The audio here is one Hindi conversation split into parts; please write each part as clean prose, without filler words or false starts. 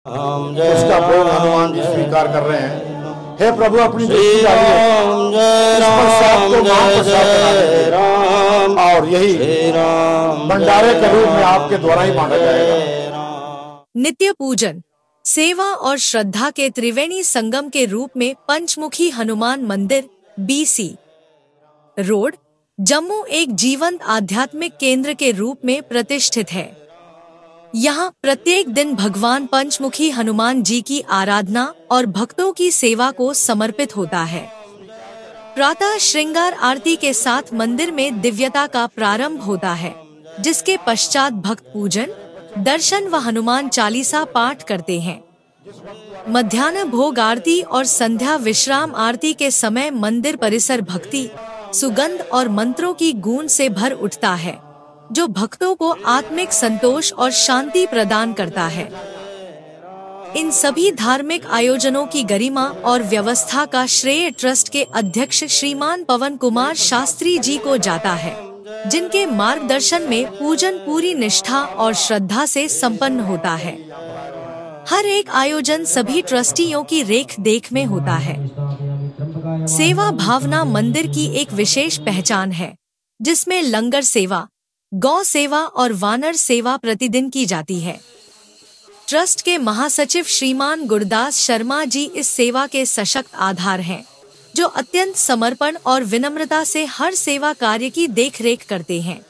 उसका भोग हनुमान जी स्वीकार कर रहे हैं। हे प्रभु अपनी दृष्टि डालिए, और यही भंडारे के रूप में आपके द्वारा ही बांटा जाएगा। नित्य पूजन, सेवा और श्रद्धा के त्रिवेणी संगम के रूप में पंचमुखी हनुमान मंदिर BC रोड, जम्मू एक जीवंत आध्यात्मिक केंद्र के रूप में प्रतिष्ठित है। यहाँ प्रत्येक दिन भगवान पंचमुखी हनुमान जी की आराधना और भक्तों की सेवा को समर्पित होता है। प्रातः श्रृंगार आरती के साथ मंदिर में दिव्यता का प्रारंभ होता है, जिसके पश्चात भक्त पूजन, दर्शन व हनुमान चालीसा पाठ करते हैं। मध्याह्न भोग आरती और संध्या विश्राम आरती के समय मंदिर परिसर भक्ति, सुगंध और मंत्रों की गूंज से भर उठता है, जो भक्तों को आत्मिक संतोष और शांति प्रदान करता है। इन सभी धार्मिक आयोजनों की गरिमा और व्यवस्था का श्रेय ट्रस्ट के अध्यक्ष श्रीमान पवन कुमार शास्त्री जी को जाता है, जिनके मार्गदर्शन में पूजन पूरी निष्ठा और श्रद्धा से संपन्न होता है। हर एक आयोजन सभी ट्रस्टियों की रेख देख में होता है। सेवा भावना मंदिर की एक विशेष पहचान है, जिसमें लंगर सेवा, गौ सेवा और वानर सेवा प्रतिदिन की जाती है। ट्रस्ट के महासचिव श्रीमान गुरदास शर्मा जी इस सेवा के सशक्त आधार हैं, जो अत्यंत समर्पण और विनम्रता से हर सेवा कार्य की देखरेख करते हैं।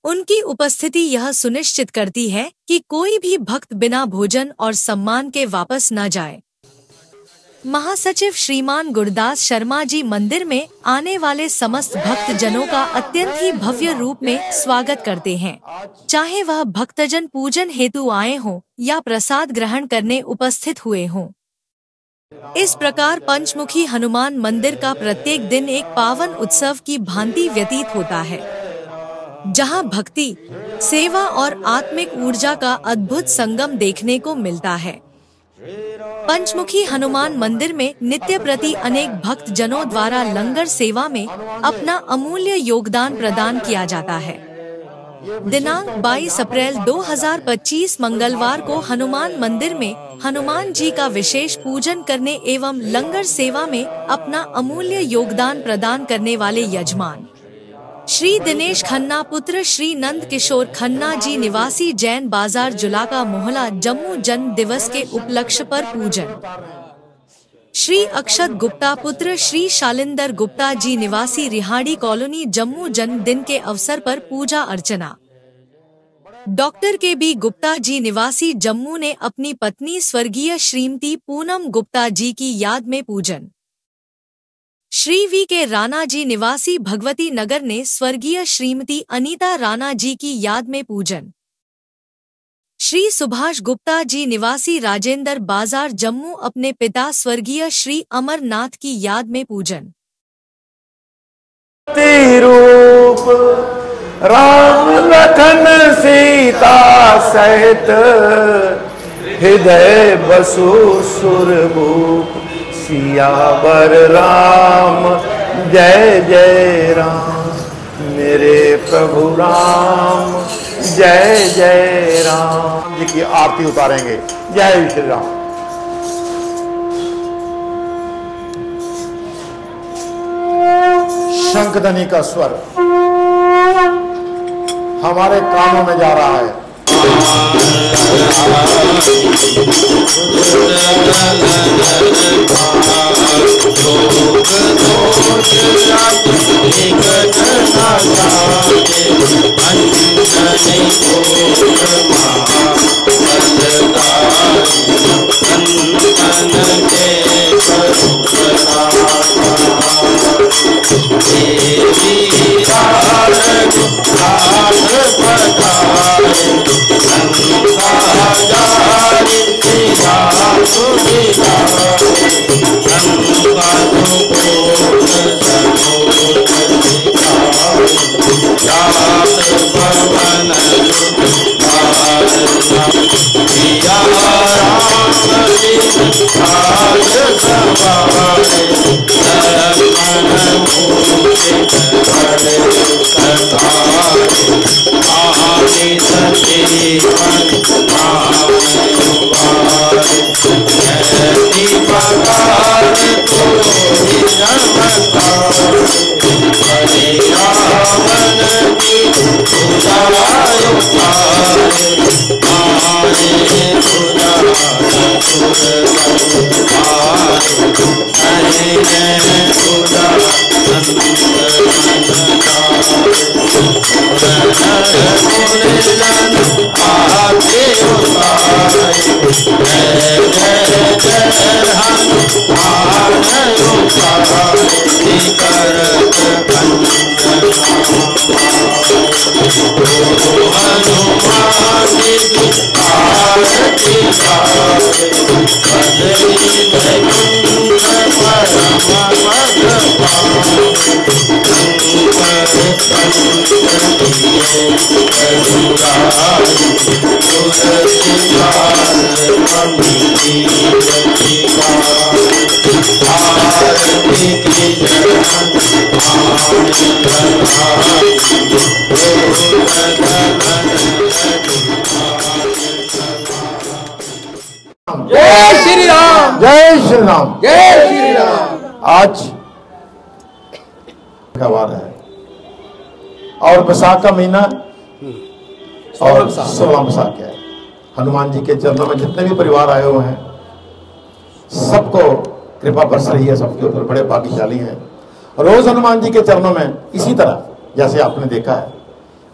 उनकी उपस्थिति यह सुनिश्चित करती है कि कोई भी भक्त बिना भोजन और सम्मान के वापस न जाए। महासचिव श्रीमान गुरदास शर्मा जी मंदिर में आने वाले समस्त भक्त जनों का अत्यंत ही भव्य रूप में स्वागत करते हैं, चाहे वह भक्तजन पूजन हेतु आए हों या प्रसाद ग्रहण करने उपस्थित हुए हों। इस प्रकार पंचमुखी हनुमान मंदिर का प्रत्येक दिन एक पावन उत्सव की भांति व्यतीत होता है, जहां भक्ति, सेवा और आत्मिक ऊर्जा का अद्भुत संगम देखने को मिलता है। पंचमुखी हनुमान मंदिर में नित्य प्रति अनेक भक्त जनों द्वारा लंगर सेवा में अपना अमूल्य योगदान प्रदान किया जाता है। दिनांक 22 अप्रैल 2025 मंगलवार को हनुमान मंदिर में हनुमान जी का विशेष पूजन करने एवं लंगर सेवा में अपना अमूल्य योगदान प्रदान करने वाले यजमान श्री दिनेश खन्ना पुत्र श्री नंद किशोर खन्ना जी निवासी जैन बाजार जुलाका मोहल्ला जम्मू जन्म दिवस के उपलक्ष्य पर पूजन, श्री अक्षत गुप्ता पुत्र श्री शालिंदर गुप्ता जी निवासी रिहाड़ी कॉलोनी जम्मू जन्मदिन के अवसर पर पूजा अर्चना, डॉक्टर KB गुप्ता जी निवासी जम्मू ने अपनी पत्नी स्वर्गीय श्रीमती पूनम गुप्ता जी की याद में पूजन, श्री VK राणा जी निवासी भगवती नगर ने स्वर्गीय श्रीमती अनीता राणा जी की याद में पूजन, श्री सुभाष गुप्ता जी निवासी राजेंद्र बाजार जम्मू अपने पिता स्वर्गीय श्री अमरनाथ की याद में पूजन। रूप राम लखन सीता सहित हृदय बसु सुरभूप सियावर राम जय जय राम, मेरे प्रभु राम जय जय राम जी की आरती उतारेंगे। जय श्री राम। शंखध्वनि का स्वर हमारे कानों में जा रहा है। सती जय श्री राम, जय श्री राम, जय श्री राम। आज का वार है और बैसाख का महीना और 16 बैसाख है। हनुमान जी के चरणों में जितने भी परिवार आए हुए हैं सबको कृपा बरस रही है, सबके ऊपर बड़े भाग्यशाली हैं। रोज हनुमान जी के चरणों में इसी तरह जैसे आपने देखा है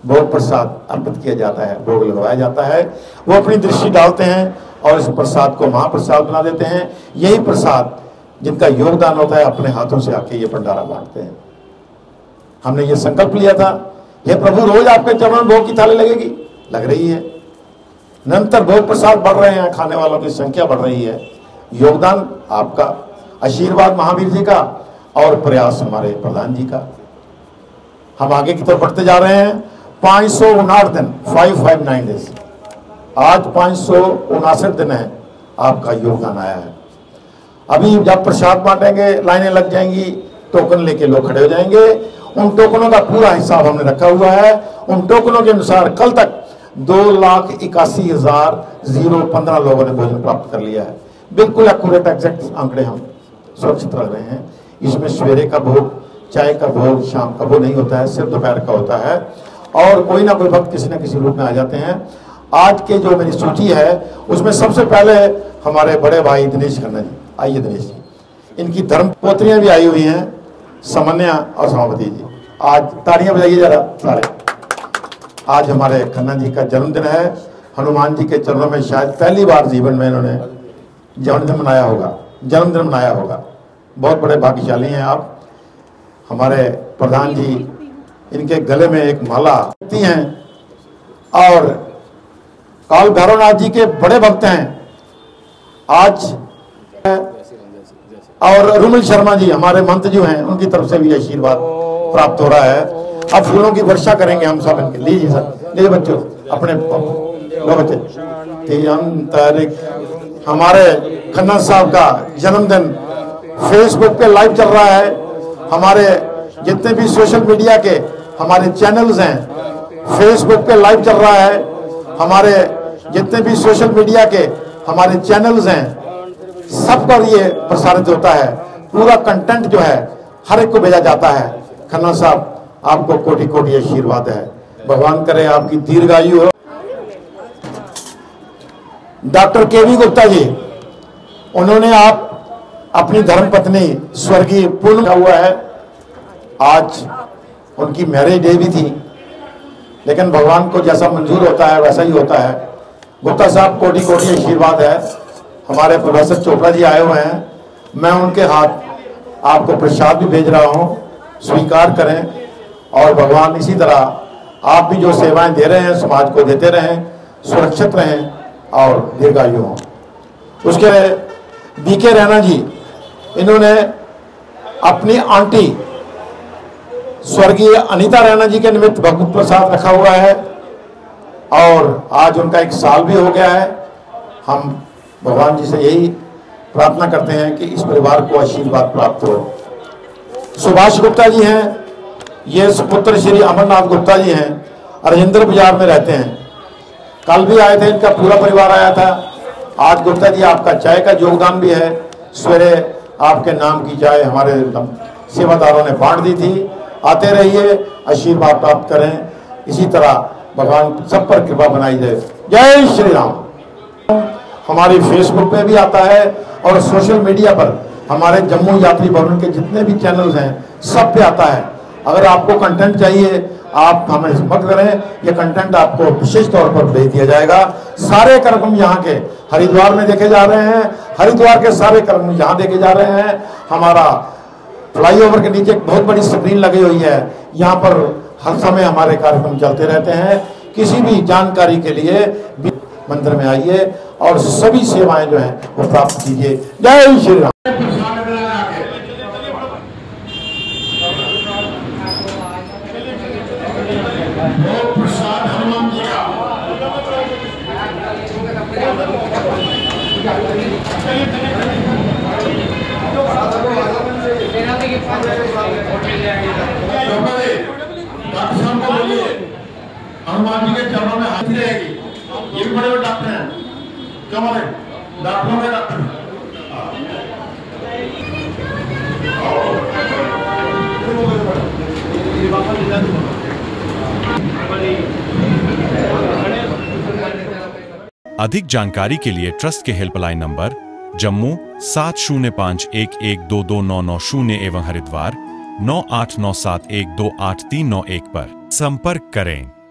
भोग प्रसाद अर्पित किया जाता है, भोग लगवाया जाता है। वो अपनी दृष्टि डालते हैं और इस प्रसाद को महाप्रसाद बना देते हैं। यही प्रसाद जिनका योगदान होता है अपने हाथों से आके ये भंडारा बांटते हैं। हमने ये संकल्प लिया था, हे प्रभु रोज आपके चरणों में भोग की थाली लगेगी, लग रही है। निरंतर भोग प्रसाद बढ़ रहे हैं, खाने वालों की संख्या बढ़ रही है। योगदान आपका, आशीर्वाद महावीर जी का और प्रयास हमारे प्रधान जी का। हम आगे की तरफ बढ़ते जा रहे हैं। 559 दिन, 559 डेज, आज 559 दिन है आपका योगदान आया है। अभी जब प्रसाद बांटेंगे लाइनें लग जाएंगी, टोकन लेके लोग खड़े हो जाएंगे। उन टोकनों का पूरा हिसाब हमने रखा हुआ है। उन टोकनों के अनुसार कल तक 2,81,015 लोगों ने भोजन प्राप्त कर लिया है। बिल्कुल एक्यूरेट एग्जैक्ट आंकड़े हम सुरक्षित रख रहे हैं। इसमें सवेरे का भोग, चाय का भोग, शाम का भोग नहीं होता है, सिर्फ दोपहर का होता है। और कोई ना कोई भक्त किसी न किसी रूप में आ जाते हैं। आज के जो मेरी सूची है उसमें सबसे पहले हमारे बड़े भाई दिनेश खन्ना जी, आइए दिनेश जी। इनकी धर्म पोत्रियां भी आई हुई हैं, समन्या और समापति जी। आज तालियां बजाइए जरा सारे। आज हमारे खन्ना जी का जन्मदिन है। हनुमान जी के चरणों में शायद पहली बार जीवन में इन्होंने जन्मदिन मनाया होगा। बहुत बड़े भाग्यशाली हैं आप। हमारे प्रधान जी, इनके गले में एक माला हैं और काल भैरवनाथ जी के बड़े भक्त हैं आज। और रुमिल शर्मा जी हमारे मंत्र जो हैं, उनकी तरफ से भी आशीर्वाद प्राप्त हो रहा है। अब फूलों की वर्षा करेंगे हम सब इनके। लीजिए सर, लीजिए बच्चों, अपने लो बच्चे। हमारे खन्ना साहब का जन्मदिन फेसबुक पे लाइव चल रहा है। हमारे जितने भी सोशल मीडिया के हमारे चैनल्स हैं, फेसबुक पे लाइव चल रहा है। हमारे जितने भी सोशल मीडिया के हमारे चैनल्स हैं, सब पर ये प्रसारित होता है। पूरा कंटेंट जो है हर एक को भेजा जाता है। खन्ना साहब, आपको कोटि कोटि आशीर्वाद है। भगवान करे आपकी दीर्घायु हो। डॉक्टर केवी गुप्ता जी, उन्होंने आप अपनी धर्मपत्नी स्वर्गीय पूर्ण हुआ है। आज उनकी मैरिज डे भी थी, लेकिन भगवान को जैसा मंजूर होता है वैसा ही होता है। गुप्ता साहब, कोटि कोटि आशीर्वाद है। हमारे प्रोफेसर चोपड़ा जी आए हुए हैं, मैं उनके हाथ आपको प्रसाद भी भेज रहा हूं, स्वीकार करें। और भगवान इसी तरह आप भी जो सेवाएं दे रहे हैं समाज को देते रहें, सुरक्षित रहें और दीर्घायु हों। उसके बीके रैना जी, इन्होंने अपनी आंटी स्वर्गीय अनीता रैना जी के निमित्त भगवत प्रसाद रखा हुआ है और आज उनका 1 साल भी हो गया है। हम भगवान जी से यही प्रार्थना करते हैं कि इस परिवार को आशीर्वाद प्राप्त हो। सुभाष गुप्ता जी हैं, ये सुपुत्र श्री अमरनाथ गुप्ता जी हैं, राजेंद्र बाजार में रहते हैं। कल भी आए थे, इनका पूरा परिवार आया था। आज गुप्ता जी आपका चाय का योगदान भी है। सवेरे आपके नाम की चाय हमारे सेवादारों ने बांट दी थी। आते रहिए, आशीर्वाद प्राप्त करें। इसी तरह भगवान सब पर कृपा बनाई जाए। जय श्री राम। हमारी फेसबुक पे भी आता है और सोशल मीडिया पर हमारे जम्मू यात्री भवन के जितने भी चैनल्स हैं सब पे आता है। अगर आपको कंटेंट चाहिए आप हमें संपर्क करें, ये कंटेंट आपको विशेष तौर पर भेज दिया जाएगा। सारे कार्यक्रम यहाँ के हरिद्वार में देखे जा रहे हैं, हरिद्वार के सारे कार्यक्रम यहाँ देखे जा रहे हैं। हमारा फ्लाईओवर के नीचे एक बहुत बड़ी स्क्रीन लगी हुई है, यहाँ पर हर समय हमारे कार्यक्रम चलते रहते हैं। किसी भी जानकारी के लिए मंदिर में आइए और सभी सेवाएं जो हैं वो प्राप्त कीजिए। जय श्री राम। प्रसाद हनुमान जी का डॉक्टर साहब को बोलिए हनुमान जी के चरणों में हाथी रहेगी। ये भी बड़े बड़े डॉक्टर हैं, क्या बोले डॉक्टरों में डॉक्टर। अधिक जानकारी के लिए ट्रस्ट के हेल्पलाइन नंबर जम्मू 7051122990 एवं हरिद्वार 9897128391 पर संपर्क करें।